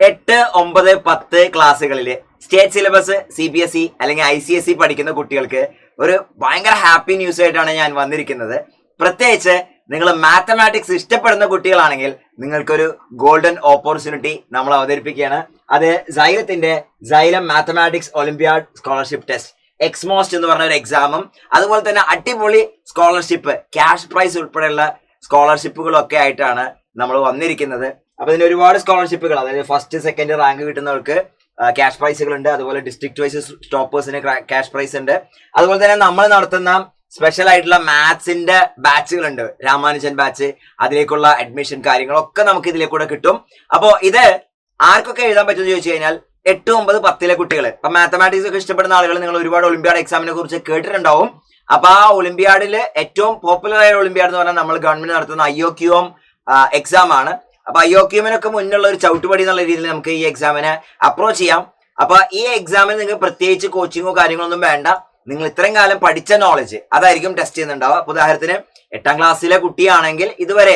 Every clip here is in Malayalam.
8, 9, 10 ക്ലാസ്സുകളിൽ സ്റ്റേറ്റ് സിലബസ് CBSE അല്ലെങ്കിൽ ICSE പഠിക്കുന്ന കുട്ടികൾക്ക് ഒരു ഭയങ്കര ഹാപ്പി ന്യൂസ് ആയിട്ടാണ് ഞാൻ വന്നിരിക്കുന്നത്. പ്രത്യേകിച്ച് നിങ്ങൾ മാത്തമാറ്റിക്സ് ഇഷ്ടപ്പെടുന്ന കുട്ടികളാണെങ്കിൽ നിങ്ങൾക്കൊരു ഗോൾഡൻ ഓപ്പർച്യൂണിറ്റി നമ്മൾ അവതരിപ്പിക്കുകയാണ്. അത് Xylem mathematics olympiad scholarship test XMOST എന്ന് പറഞ്ഞ ഒരു എക്സാമും അതുപോലെ തന്നെ അടിപൊളി സ്കോളർഷിപ്പ് ക്യാഷ് പ്രൈസ് ഉൾപ്പെടെയുള്ള സ്കോളർഷിപ്പുകളൊക്കെ ആയിട്ടാണ് നമ്മൾ വന്നിരിക്കുന്നത്. അപ്പൊ ഇതിന് ഒരുപാട് സ്കോളർഷിപ്പുകൾ, അതായത് ഫസ്റ്റ് സെക്കൻഡ് റാങ്ക് കിട്ടുന്നവർക്ക് ക്യാഷ് പ്രൈസുകൾ ഉണ്ട്. അതുപോലെ ഡിസ്ട്രിക്ട് വൈസ് ടോപ്പേഴ്സിന് ക്യാഷ് പ്രൈസ് ഉണ്ട്. അതുപോലെ തന്നെ നമ്മൾ നടത്തുന്ന സ്പെഷ്യൽ ആയിട്ടുള്ള മാത്സിന്റെ ബാച്ചുകളുണ്ട്, രാമാനുജൻ ബാച്ച്, അതിലേക്കുള്ള അഡ്മിഷൻ കാര്യങ്ങളൊക്കെ നമുക്ക് ഇതിലേക്കൂടെ കിട്ടും. അപ്പോ ഇത് ആർക്കൊക്കെ എഴുതാൻ പറ്റുമെന്ന് ചോദിച്ചു കഴിഞ്ഞാൽ 8, 9, 10 കുട്ടികൾ. ഇപ്പൊ മാത്തമാറ്റിക്സ് ഒക്കെ ഇഷ്ടപ്പെടുന്ന ആളുകൾ നിങ്ങൾ ഒരുപാട് ഒളിമ്പിയാഡ് എക്സാമിനെ കുറിച്ച് കേട്ടിട്ടുണ്ടാവും. അപ്പൊ ആ ഒളിമ്പിയാഡില് ഏറ്റവും പോപ്പുലർ ആയ ഒളിമ്പിയാഡ് എന്ന് പറഞ്ഞാൽ നമ്മൾ ഗവൺമെന്റ് നടത്തുന്ന IOQM എക്സാം ആണ്. അപ്പൊ IOQMനൊക്കെ മുന്നുള്ള ഒരു ചവിട്ടുപടി എന്നുള്ള രീതിയിൽ നമുക്ക് ഈ എക്സാമിനെ അപ്രോച്ച് ചെയ്യാം. അപ്പൊ ഈ എക്സാമിന് നിങ്ങൾക്ക് പ്രത്യേകിച്ച് കോച്ചിങ്ങോ കാര്യങ്ങളൊന്നും വേണ്ട. നിങ്ങൾ ഇത്രയും കാലം പഠിച്ച നോളജ് അതായിരിക്കും ടെസ്റ്റ് ചെയ്യുന്നുണ്ടാവുക. ഉദാഹരണത്തിന് 8ാം ക്ലാസ്സിലെ കുട്ടിയാണെങ്കിൽ ഇതുവരെ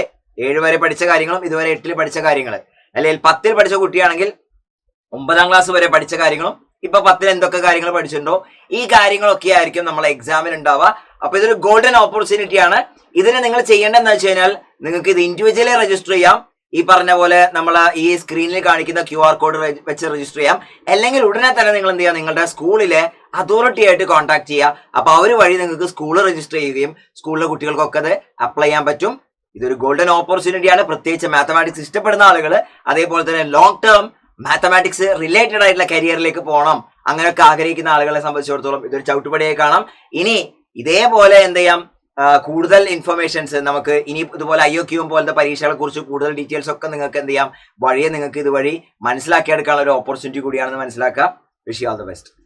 7 വരെ പഠിച്ച കാര്യങ്ങളും ഇതുവരെ 8ൽ പഠിച്ച കാര്യങ്ങൾ, അല്ലെങ്കിൽ 10ൽ പഠിച്ച കുട്ടിയാണെങ്കിൽ 9ാം ക്ലാസ് വരെ പഠിച്ച കാര്യങ്ങളും ഇപ്പൊ 10ൽ എന്തൊക്കെ കാര്യങ്ങൾ പഠിച്ചിട്ടുണ്ടോ ഈ കാര്യങ്ങളൊക്കെ ആയിരിക്കും നമ്മളെ എക്സാമിന് ഉണ്ടാവുക. അപ്പൊ ഇതൊരു ഗോൾഡൻ ഓപ്പർച്യൂണിറ്റി ആണ്. ഇതിന് നിങ്ങൾ ചെയ്യേണ്ടതെന്ന് വെച്ച് കഴിഞ്ഞാൽ നിങ്ങൾക്ക് ഇത് ഇൻഡിവിജ്വലി രജിസ്റ്റർ ചെയ്യാം. ഈ പറഞ്ഞ പോലെ നമ്മൾ ഈ സ്ക്രീനിൽ കാണിക്കുന്ന QR കോഡ് വെച്ച് രജിസ്റ്റർ ചെയ്യാം. അല്ലെങ്കിൽ ഉടനെ തന്നെ നിങ്ങൾ എന്ത് ചെയ്യുക, നിങ്ങളുടെ സ്കൂളിലെ അതോറിറ്റി ആയിട്ട് കോൺടാക്ട് ചെയ്യുക. അപ്പൊ അവർ വഴി നിങ്ങൾക്ക് സ്കൂൾ രജിസ്റ്റർ ചെയ്യുകയും സ്കൂളിലെ കുട്ടികൾക്കൊക്കെ അത് അപ്ലൈ ചെയ്യാൻ പറ്റും. ഇതൊരു ഗോൾഡൻ ഓപ്പർച്യൂണിറ്റി ആണ്. പ്രത്യേകിച്ച് മാത്തമാറ്റിക്സ് ഇഷ്ടപ്പെടുന്ന ആളുകൾ, അതേപോലെ തന്നെ ലോങ് ടേം മാത്തമാറ്റിക്സ് റിലേറ്റഡ് ആയിട്ടുള്ള കരിയറിലേക്ക് പോകണം അങ്ങനെയൊക്കെ ആഗ്രഹിക്കുന്ന ആളുകളെ സംബന്ധിച്ചിടത്തോളം ഇതൊരു ചവിട്ടുപടിയായി കാണാം. ഇനി ഇതേപോലെ എന്ത് ചെയ്യാം, കൂടുതൽ ഇൻഫർമേഷൻസ് നമുക്ക് ഇനി ഇതുപോലെ IOQM പോലത്തെ പരീക്ഷകളെ കുറിച്ച് കൂടുതൽ ഡീറ്റെയിൽസ് ഒക്കെ നിങ്ങൾക്ക് എന്ത് ചെയ്യാം, വഴിയെ നിങ്ങൾക്ക് ഇതുവഴി മനസ്സിലാക്കിയെടുക്കാനുള്ള ഒരു ഓപ്പർച്യൂണിറ്റി കൂടിയാണെന്ന് മനസ്സിലാക്കാം. Wish you all the best.